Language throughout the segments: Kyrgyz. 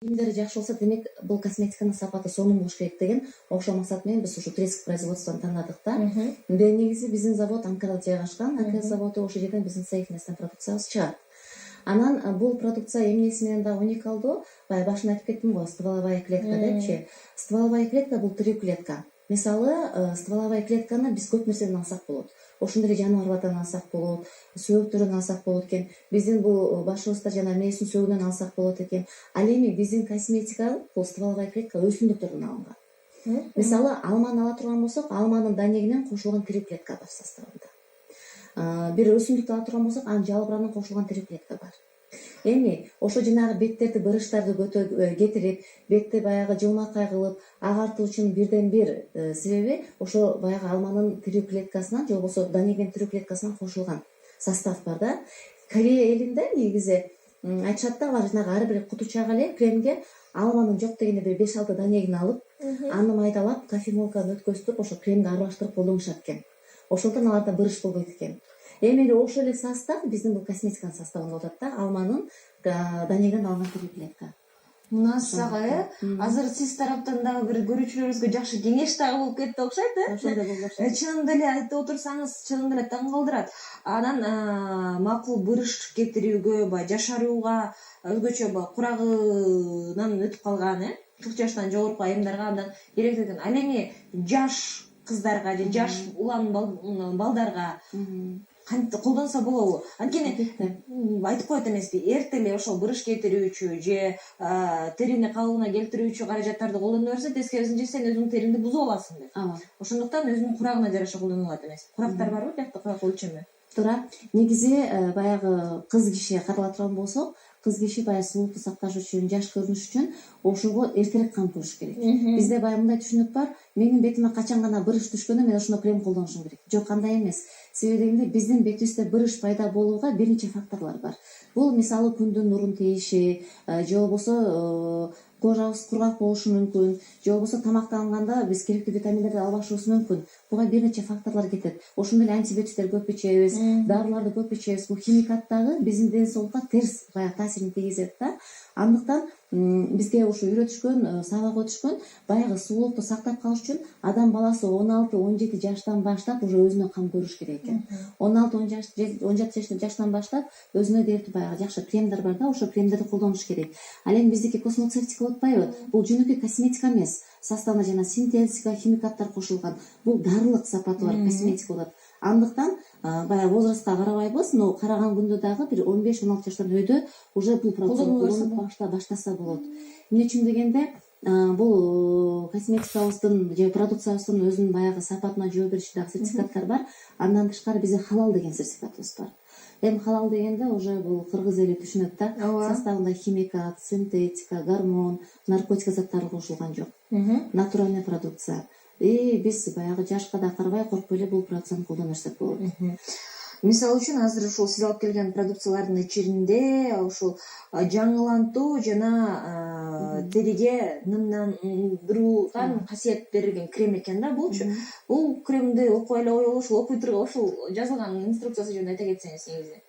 кийимдери жакшы болсо, демек бул косметиканын сапаты сонун болуш керек деген ошол максат менен биз ушу турецкий производствону тандадык да. Негизи биздин завод Анкарада жайгашкан. Анкара заводу ошол жерден биздин цехибизден продукциябыз чыгат. Анан бул продукция эмнеси менен да уникалдуу? Баягы башында айтып кеттим го, стволовая клетка депчи. Стволовая клетка бул тирүү клетка. Мисалы, стволовая клетканы биз көп нерседен алсак болот. Ошондой эле жаныбарлардан алсак болот, сөөктөрдөн алсак болот экен. Биздин бул башыбызда жана мээсин сөөгүнөн алсак болот экен. Ал эми биздин косметика бул стволовая клетка өсүмдүктөрдөн алынган. Мисалы, алманы ала турган болсок, алманын данегинен кошулган тирүү клетка бар составында. Бир өсүмдүктү ала турган болсок, анын жалбырагынан кошулган тирүү клетка бар. Эми ошо жанагы беттерди, бырыштарды кетирип, бетти баягы жылмакай кылып агартуучунун бирден бир себеби ошо баягы алманын тирүү клеткасынан же болбосо данегинин тирүү клеткасынан кошулган состав бар да. Корея элинде негизи айтышат да, алар жанагы ар бир кутучага эле кремге алманын жок дегенде бир 5-6 данегин алып, аны майдалап, кофемолкадан өткөзүп, ошо кремди аралаштырып колдонушат экен. Ошондон аларда бырыш болбойт экен. Эми эле ошол эле состав биздин бул косметиканын составында болот да, алманын данегинен алынган тирүү клетка. Мунасага азыр сиз тараптан дагы бир көрүүчүлөрүбүзгө жакшы кеңеш дагы болуп кетти окшойт, Ошондой болуп окшойт. Чынында эле айтып отурсаңыз, чынында эле таң калтырат. Анан макул бырыш кетирүүгө, баягы жашарууга, өзгөчө баягы курагынан өтүп калган, 40 жаштан жогорку айымдарга андан керектүү экен. Ал эми жаш кыздарга же жаш улан балдарга кантип колдонсо болобу? Анткени айтып коет эмеспи, эрте эле ошол бырыш кетирүүчү же терини калыбына келтирүүчү каражаттарды колдоно берсе, тескерисинче сен өзүңүн териңди бузуп аласың деп. Ошондуктан өзүнүн курагына жараша колдонулат эмес. Курактар барбы биякта, курак өлчөмү? Туура. Негизи баягы кыз киши карала турган болсок, кыз киши баягы сулуулукту сакташ үчүн, жаш көрүнүш үчүн ошого эртерээк кам туруш керек. Бизде баягы мындай түшүнүк бар: менин бетиме качан гана бырыш түшкөндө мен ошондо крем колдонушум керек. Жок, андай эмес. Себеби дегенде биздин бетибизде бырыш пайда болууга бир нече факторлор бар. Бул мисалы күндүн нурун тийиши, же болбосо кожабыз кургак болушу мүмкүн, же болбосо тамактанганда биз керектүү витаминдерди албашыбыз мүмкүн. Буга бир нече факторлор кетет. Ошондой эле антибиотиктер көп ичебиз, дарыларды көп ичебиз. Бул химикат дагы биздин ден соолукка терс баягы таасирин тийгизет да. Андыктан бизге ушу үйрөтүшкөн, сабак өтүшкөн, баягы сулуулукту сактап калыш үчүн адам баласы 16-17 жаштан баштап уже өзүнө кам көрүш керек экен. 16-17 жаштан баштап өзүнө дээрликтүү баягы жакшы кремдер бар да, ошол кремдерди колдонуш керек. Ал эми биздики космоцевтика болуп атпайбы? Бул жөнөкөй косметика эмес. Составына жана синтетика, химикаттар кошулган. Бул дарылык сапаты бар косметика болот. Андыктан баягы возрастка карабайбыз, но караган күндө дагы бир 15-16 жаштан өйдө уже бул продукцияны баштаса болот. Эмне үчүн дегенде, бул косметикабыздын же продукциябыздын өзүнүн баягы сапатына жооп бериши дагы сертификаттар бар. Андан тышкары бизде халал деген сертификатыбыз бар. Эми халал дегенде уже бул кыргыз эли түшүнөт да. Составында химикат, синтетика, гормон, наркотика заттары кошулган жок. Натуральный продукция. Биз баягы жашка да карабай, коркпой эле бул продукцияны колдоно берсек болот. Мисалы үчүн азыр ушул сиз алып келген продукциялардын ичинде ушул жаңылантуу жана териге нымдандырууган касиет берилген крем экен да булчу. Бул кремди окуп эле коелу, ушул окуй турган ушул жазылган инструкциясы жөнүндө айта кетсеңиз негизи.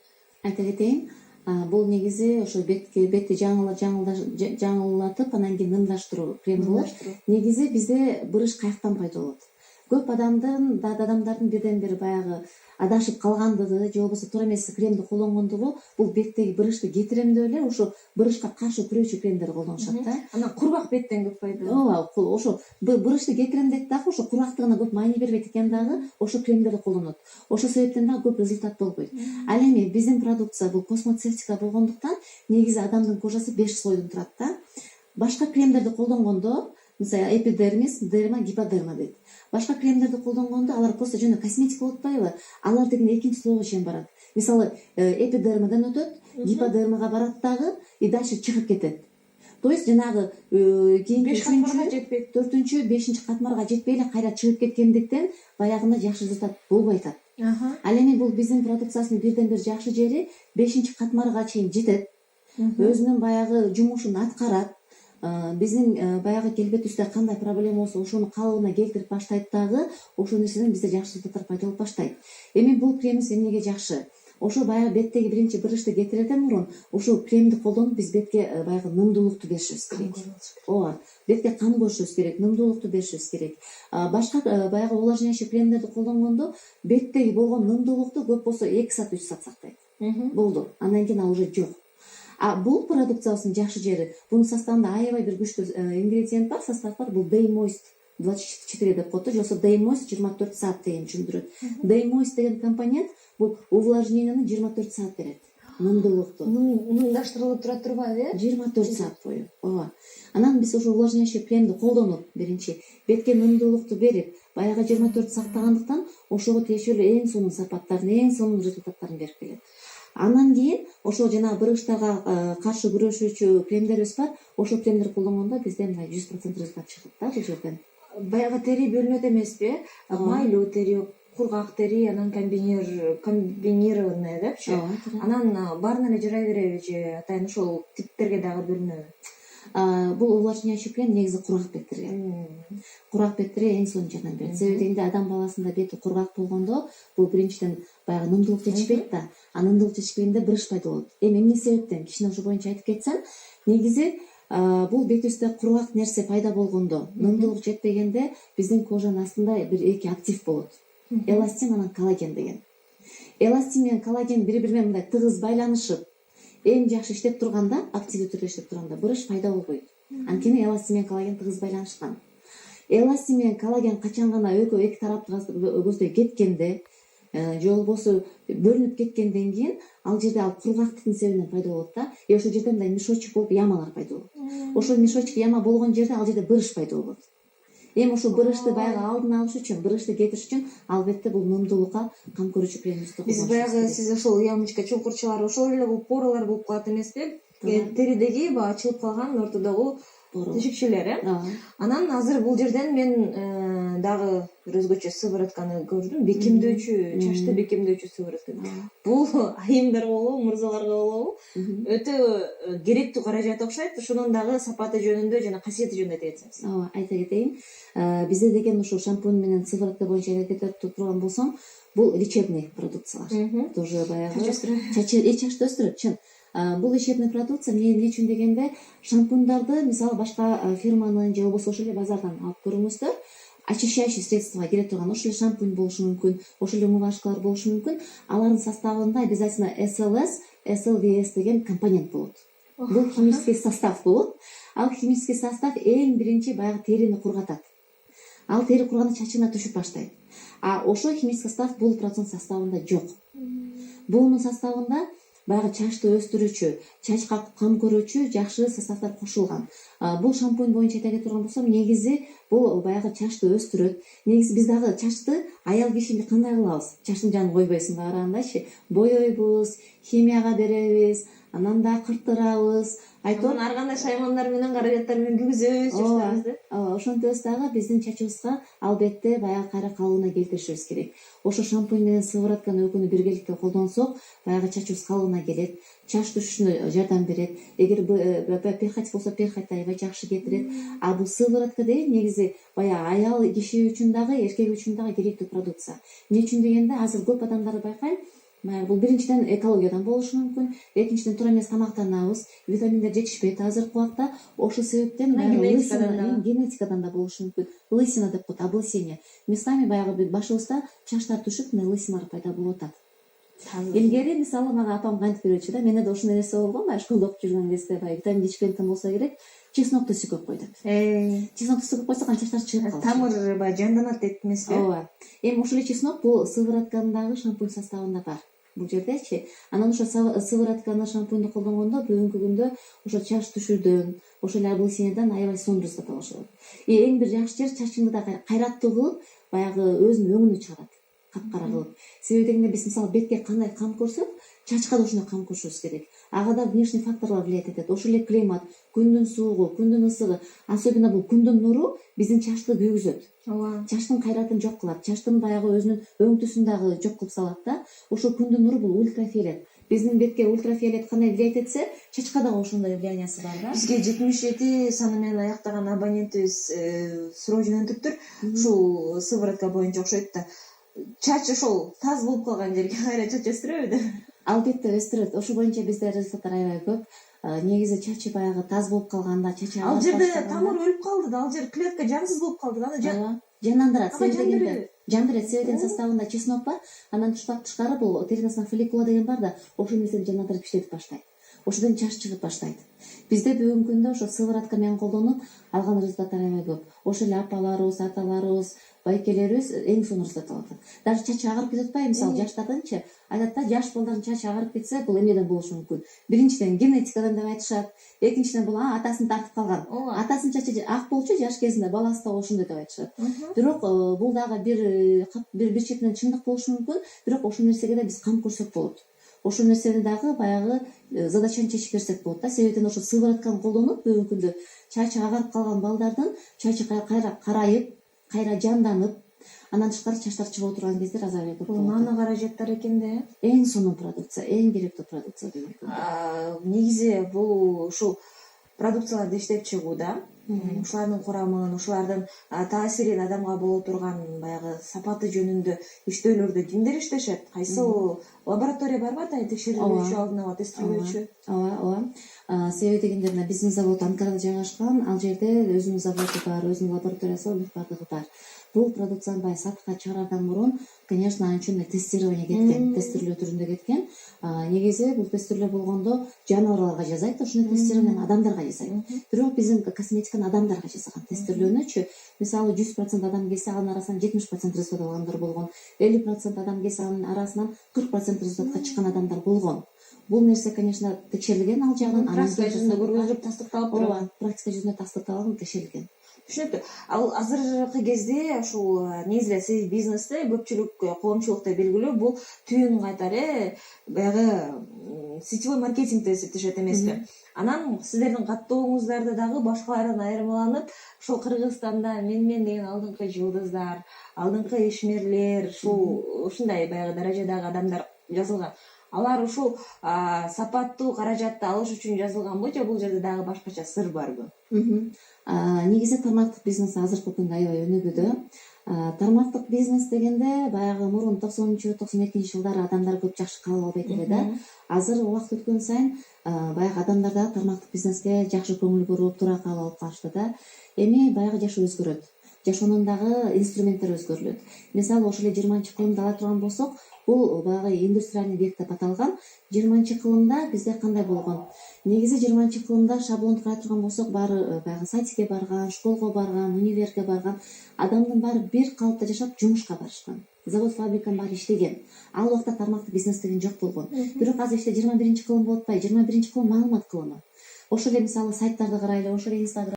Айта кетейин. Бул негизи ошо бетти жаңылатып, анан кийин нымдаштыруу крем болот. Негизи бизде бырыш каяктан пайда болот? Көп адамдардын бирден бир баягы адашып калгандыгы, же болбосо туура эмес кремди колдонгондугу, бул беттеги бырышты кетирем деп эле ошо бырышка каршы күрөөчү кремдерди колдонушат да. Анан кургак беттен көп пайда болот. Ооба, ошо бырышты кетирем дейт дагы, ошо кургактыгына көп маани бербейт экен дагы, ошо кремдерди колдонот. Ошол себептен дагы көп результат болбойт. Ал эми биздин продукция бул космоцевтика болгондуктан негизи адамдын кожасы 5 слойдон турат да. Башка кремдерди колдонгондо, мисалы эпидермис, дерма, гиподерма дейт. Башка кремдерди колдонгондо алар просто жөн косметика болуп атпайбы? Алар деген экинчи слойго чейин барат. Мисалы эпидермадан өтөт, гиподермага барат дагы и дальше чыгып кетет. То есть жанагы кийинки 4-чү, 5-чи катмарга жетпей эле кайра чыгып кеткендиктен баягында жакшы результат болбой атат. Ал эми бул биздин продукциясынын бирден бир жакшы жери 5-чи катмарга чейин жетет. Өзүнүн баягы жумушун аткарат. Биздин баягы келбетибизде кандай проблема болсо ошону калыбына келтирип баштайт дагы, ошол нерседен бизде жакшы результаттар пайда болуп баштайт. Эми бул кремибиз эмнеге жакшы? ошо баягы беттеги биринчи бырышты кетирерден мурун ушул кремди колдонуп биз бетке баягы нымдуулукту беришибиз керек. Ооба, бетке кам көрүшүбүз керек, нымдуулукту беришибиз керек. Башка баягы увлажняющий кремдерди колдонгондо беттеги болгон нымдуулукту көп болсо 2 саат 3 саат сактайт. Болду. Андан кийин ал уже жок. Бул продукциябыздын жакшы жери, бунун составында аябай бир күчтүү ингредиент бар, состав бар. Бул Day Moist 24 деп коет, же болбосо Day Moist 24 саат деген түшүндүрөт. Day Moist деген компонент бул увлажненияны 24 саат берет. Нымдуулукту. Нымдаштырылып тура турбайбы, э? 24 саат бою. Ооба. Анан биз ошо увлажняющий кремди колдонуп, биринчи бетке нымдуулукту берип, баягы 24 сактагандыктан ошого тиешелүү эң сонун сапаттарын, эң сонун результаттарын берип келет. Андан кийин ошо жанагы бырыштарга каршы күрөшүүчү кремдерибиз бар. Ошол кремдерди колдонгондо бизде мындай 100% результат чыгат да бул жерден. Баягы тери бөлүнөт эмеспи? Майлуу тери, кургак тери, анан комбинированный депчи. Анан баарына эле жарай береби же атайын ошол типтерге дагы бөлүнөбү? Бул увлажняющий крем негизи кургак беттерге. Кургак беттерге эң сонун жардам берет. Себеби дегенде адам баласында бети кургак болгондо бул биринчиден баягы нымдуулук жетишпейт да. Нымдуулук жетишпегенде бырыш пайда болот. Эмне себептен? Кичине ошо боюнча айтып кетсем, негизи бул бетибизде кургак нерсе пайда болгондо, нымдуулук жетпегенде биздин кожанын астында бир эки актив болот. Эластин анан коллаген деген. Эластин менен коллаген бири-бири менен мындай тыгыз байланышып, эң жакшы иштеп турганда, активдүү түрдө иштеп турганда бырыш пайда болбойт. Анткени эластин менен коллаген тыгыз байланышкан. Эластин менен коллаген качан гана экөө эки тараптуу кеткенде, же болбосо бөлүнүп кеткенден кийин ал жерде ал кургактыктын себебинен пайда болот да. Ошол жерде мындай мешочек болуп ямалар пайда болот. Ошол мешочек яма болгон жерде ал жерде бырыш пайда болот. Эми ошол бырышты баягы алдын алыш үчүн, бырышты кетириш үчүн албетте бул нымдуулукка кам көрүүчү кремибизди колдонуш. Биз баягы сиз ошол ямочка чуңкурчалар ошол эле бул поралар болуп калат эмеспи? Теридеги баягы ачылып калган ортодогу тешикчелер, э? Анан азыр бул жерден мен дагы бир өзгөчө сыворотканы көрдүм, бекемдөөчү, чачты бекемдөөчү сыворотка. Бул айымдарга болобу, мырзаларга болобу өтө керектүү каражат окшойт. Ошонун дагы сапаты жөнүндө жана касиети жөнүндө айта кетсеңиз. Ооба, айта кетейин. Бизде деген ушул шампунь менен сыворотка боюнча айта кетип турган болсом, бул лечебный продукциялар. Тоже баягы чачты өстүрөт, чын. Бул лечебный продукция эмне үчүн дегенде, шампуньдарды мисалы башка фирманын же болбосо ошол эле базардан алып көрүңүздөр, очищающий средствого кире турган ошол эле шампунь болушу мүмкүн, ошол эле умывашкалар болушу мүмкүн. Алардын составында обязательно SLS, SLVS деген компонент болот. Бул химический состав болот. Ал химический состав эң биринчи баягы терини кургатат. Ал тери курганда чачына түшүп баштайт. Ошол химический состав бул процент составында жок. Бунун составында баягы чачты өстүрүүчү, чачка кам көрүүчү жакшы составдар кошулган. Бул шампунь боюнча айта турган болсом, негизи бул баягы чачты өстүрөт. Негизи биз дагы чачты аял кишини кандай кылабыз? Чачтын жанын койбойсуң баргандачы, боёйбуз, химияга беребиз, анан да кырттырабыз. Айтор ар кандай шаймандар менен, каражаттар менен күйгүзөбүз, чачтабыз да. Ошентебиз дагы биздин чачыбызга албетте баягы кайра калыбына келтиришибиз керек. Ошо шампунь менен сыворотканы экөөнү биргеликте колдонсок, баягы чачыбыз калыбына келет, чач түшүшүнө жардам берет. Эгер перхоть болсо, перхоть аябай жакшы кетирет. Бул сыворотка деген негизи баягы аял киши үчүн дагы, эркек үчүн дагы керектүү продукция. Эмне үчүн дегенде, азыр көп адамдарды байкайм, бул биринчиден экологиядан болушу мүмкүн, экинчиден туура эмес тамактанабыз, витаминдер жетишпейт азыркы убакта. Ошол себептен генетикадан да болушу мүмкүн. Лысина деп коет, облысение. Местами баягы башыбызда чачтар түшүп, лысиналар пайда болуп атат. Илгери мисалы мага апам кантип берчү да, менде да ушундай нерсе болгон, баягы школдо окуп жүргөн кезде баягы витамин жетишпегенден болсо керек, чеснокту сүйкөп кой деп. Чеснокты сүйкөп койсок анан чачтар чыгып калат. Тамыр баягы жанданат дейт эмеспи? Ооба. Эми ошол эле чеснок бул сыворотканын дагы шампунь составында бар. Бул жердечи. Анан ошо сыворотканы, шампуньду колдонгондо бүгүнкү күндө ошо чач түшүүдөн, ошол эле облысенияден аябай сонун результат алышат. Эң бир жакшы жер чачыңды да кайраттуу кылып, баягы өзүнүн өңүнү чыгарат. Капкара кылып. Себеби дегенде биз мисалы бетке кандай кам көрсөк, чачка да ошондой кам көрүшүбүз керек. Ага да внешний факторлор влиять этет. Ошол эле климат, күндүн суугу, күндүн ысыгы, особенно бул күндүн нуру биздин чачты күйгүзөт. Чачтын кайратын жок кылат, чачтын баягы өзүнүн өңтүсүн дагы жок кылып салат да. Ошол күндүн нуру бул ультрафиолет. Биздин бетке ультрафиолет кандай влиять этсе, чачка дагы ошондой влияниясы бар да. Бизге 77 саны менен аяктаган абонентибиз суроо жөнөтүптүр. Ушул сыворотка боюнча окшойт да. Чач ошол таз болуп калган жерге кайра чач өстүрөбү деп. албетте өстүрөт. Ошол боюнча бизде результаттар аябай көп. Негизи чачы баягы таз болуп калганда, чачы Ал жерде тамыр өлүп калды да, ал жер клетка жансыз болуп калды да, аны жандандырат. Ага, жандырат. Жандырат. Себеден составында чеснок бар. Анан тышкары бул теринасына фолликула деген бар да, ошол нерсени жандандырып иштетип баштайт. Ошодон чач чыгып баштайт. Бизде бүгүнкү күндө ошо сыворотка менен колдонуп алган результаттар аябай көп. Ошол эле апаларыбыз, аталарыбыз, байкелерибиз эң сонун результат алып атат. Даже чачы агарып кетип атпайбы, мисалы жаштардынчы айтат да, жаш балдардын чачы агарып кетсе, бул эмнеден болушу мүмкүн? Биринчиден генетикадан деп айтышат. Экинчиден бул атасын тартып калган. Атасынын чачы ак болчу жаш кезинде, баласы да ошондой деп айтышат. Бирок бул дагы бир четинен чындык болушу мүмкүн, бирок ошол нерсеге да биз кам көрсөк болот. Ошол нерсени дагы баягы задачаны чечип берсек болот да. Себебен ошо сыворотканы колдонуп бүгүнкү күндө чачы агарып калган балдардын чачы кайра карайып, кайра жанданып, андан тышкары чачтар чыгып отурган кездер азабай көп болот. нано каражаттар экен да. Эң сонун продукция, эң керектүү продукция бүгүнкү күндө. Негизи бул ушул продукцияларды иштеп чыгууда ушулардын курамын, ушулардын таасирин адамга боло турган баягы сапаты жөнүндө иштөөлөрдү кимдер иштешет? Кайсыл лаборатория барбы атайын текшерүүлөөчү, алдын ала тестирлөөчү? Ооба. Себеби дегенде мына биздин завод Анкарада жайгашкан, ал жерде өзүнүн заводу бар, өзүнүн лабораториясы бардыгы бар. Бул продукцияны баягы сатышка чыгарардан мурун, конечно, анча тестирование кеткен, тестирлөө түрүндө кеткен. Негизи бул тестирлөө болгондо жаныбарларга жасайт, ошондой тестированияны адамдарга жасайт. Бирок биздин косметиканы адамдарга жасаган тестирлөөнүчү, мисалы 100% адам келсе, анын арасынан 70% результат алгандар болгон, 50% адам келсе, анын арасынан 40% результатка чыккан адамдар болгон. Бул нерсе, конечно, текшерилген ал жагынан. Практика жүзүндө көргөзүлүп тастыкталып турат. Практика жүзүндө тастыкталган, текшерилген. Түшүнүктүү. Ал азыркы кезде ушул негизи эле сиз бизнесте көпчүлүк коомчулукта белгилүү бул түйүн кайтары баягы сетевой маркетингде эсептешет эмеспи? Анан сиздердин каттооңуздарда дагы башкалардан айырмаланып, ошол Кыргызстанда менмен деген алдыңкы жылдыздар, алдыңкы ишмерлер, ушундай баягы даражадагы адамдар жазылган. Алар ушул сапаттуу каражатты алыш үчүн жазылганбы, же бул жерде дагы башкача сыр барбы? Негизи тармактык бизнес азыркы күндө аябай өнүгүүдө. Тармактык бизнес дегенде баягы мурун 90-92 жылдары адамдар көп жакшы кабыл албайт эле да. Азыр убакыт өткөн сайын баягы адамдар да тармактык бизнеске жакшы көңүл буруп, туура кабыл алып калышты да. Эми баягы жашоо өзгөрөт. Жашоонун дагы инструменттери өзгөрүлөт. Мисалы ошол эле 20-кылымды ала турган болсок, бул баягы индустриальный век деп аталган. 20-кылымда бизде кандай болгон? Негизи 20-кылымда шаблонду карай турган болсок, баары баягы садикке барган, школго барган, универге барган адамдын баары бир калыпта жашап жумушка барышкан. Завод, фабриканын баары иштеген. Ал убакта тармактык бизнес деген жок болгон. Бирок азыр 21-кылым болуп атпайбы? 21-кылым маалымат кылымы. Ошол эле мисалы сайттарды карайлы, ошол эле Instagram